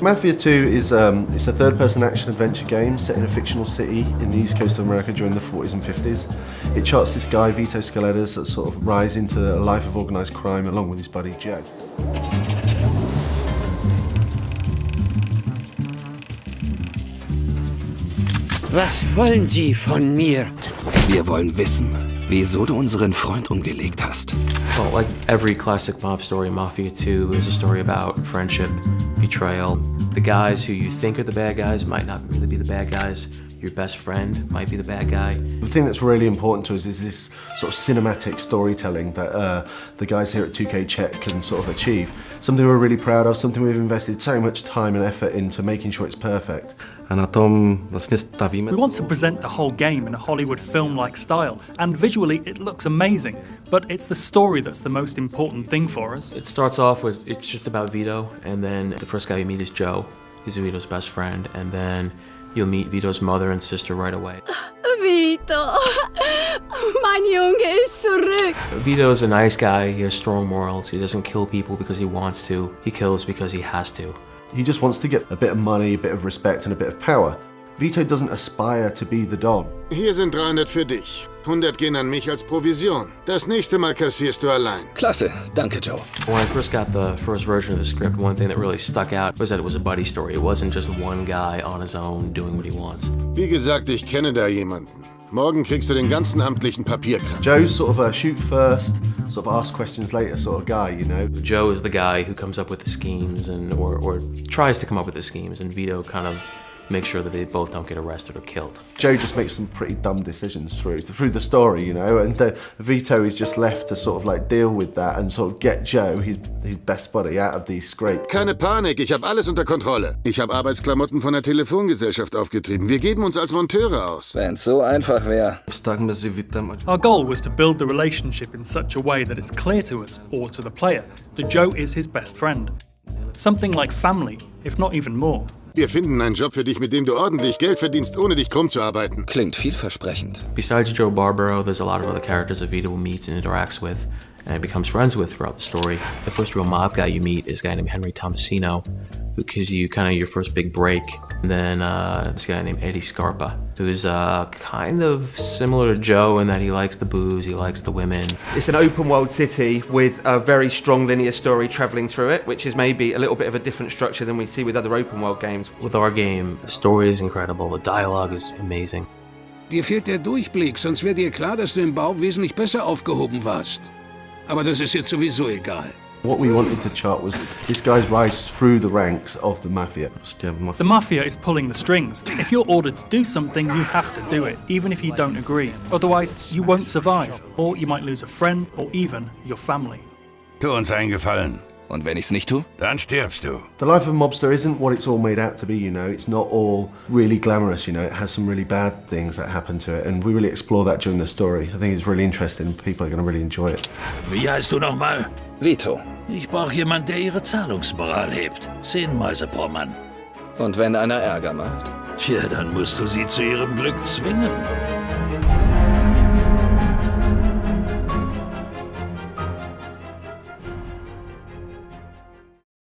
Mafia 2 is it's a third-person action-adventure game set in a fictional city in the east coast of America during the 40s and 50s. It charts this guy, Vito Scaletta's, sort of rise into a life of organised crime along with his buddy Joe. Was wollen Sie von mir? Wir wollen wissen, wieso du unseren Freund umgelegt hast. Well, like every classic mob story, Mafia 2 is a story about friendship, betrayal. The guys who you think are the bad guys might not really be the bad guys. Your best friend might be the bad guy. The thing that's really important to us is this sort of cinematic storytelling that the guys here at 2K Czech can sort of achieve. Something we're really proud of, something we've invested so much time and effort into making sure it's perfect. A na tom vlastně stavíme. We want to present the whole game in a Hollywood film-like style, and visually it looks amazing, but it's the story that's the most important thing for us. It starts off with, it's just about Vito, and then the first guy you meet is Joe. He's Vito's best friend, and then you'll meet Vito's mother and sister right away. Vito, mein Junge ist zurück. Vito's a nice guy, he has strong morals, he doesn't kill people because he wants to, he kills because he has to. He just wants to get a bit of money, a bit of respect and a bit of power. Vito doesn't aspire to be the Don. Hier sind 300 für dich. 100 gehen an mich als Provision. Das nächste Mal kassierst du allein. Klasse, danke Joe. When I first got the first version of the script, one thing that really stuck out was that it was a buddy story. It wasn't just one guy on his own doing what he wants. Wie gesagt, ich kenne da jemanden. Morgen kriegst du den ganzen amtlichen Papierkram. Joe's sort of a shoot first, sort of ask questions later sort of guy, you know. Joe is the guy who comes up with the schemes and or tries to come up with the schemes, and Vito kind of makes sure that they both don't get arrested or killed. Joe just makes some pretty dumb decisions through the story, you know, and Vito is just left to sort of like deal with that and sort of get Joe, his best buddy, out of these scrapes. Keine Panik, ich habe alles unter Kontrolle. Ich habe Arbeitsklamotten von der Telefongesellschaft aufgetrieben. Wir geben uns als Monteure aus. Wenn's so einfach wäre. Vztah mezi Vitem a Our goal was to build the relationship in such a way that it's clear to us, or to the player, that Joe is his best friend. Something like family, if not even more. Wir finden einen Job für dich, mit dem du ordentlich Geld verdienst, ohne dich krumm zu arbeiten. Klingt vielversprechend. Besides Joe Barbaro, there's a lot of other characters that Vito meets and interacts with and becomes friends with throughout the story. The first real mob guy you meet is a guy named Henry Tomasino, who gives you kind of your first big break. And then this guy named Eddie Scarpa, who's kind of similar to Joe in that he likes the booze, he likes the women. It's an open world city with a very strong linear story travelling through it, which is maybe a little bit of a different structure than we see with other open world games. With our game, the story is incredible, the dialogue is amazing. Dir fehlt der Durchblick, sonst wäre dir klar, dass du im Bau wesentlich besser aufgehoben warst. Aber das ist jetzt sowieso egal. What we wanted to chart was this guy's rise through the ranks of the Mafia. The Mafia is pulling the strings. If you're ordered to do something, you have to do it, even if you don't agree. Otherwise, you won't survive, or you might lose a friend, or even your family. Tu uns einen Gefallen. Und wenn ich's nicht tue? Dann stirbst du. The life of a mobster isn't what it's all made out to be, you know. It's not all really glamorous, you know. It has some really bad things that happen to it, and we really explore that during the story. I think it's really interesting. People are going to really enjoy it. Wie heißt du nochmal? Vito. Ich brauche jemanden, der ihre Zahlungsmoral hebt. 10 Mäuse pro Mann. Und wenn einer Ärger macht? Tja, dann musst du sie zu ihrem Glück zwingen.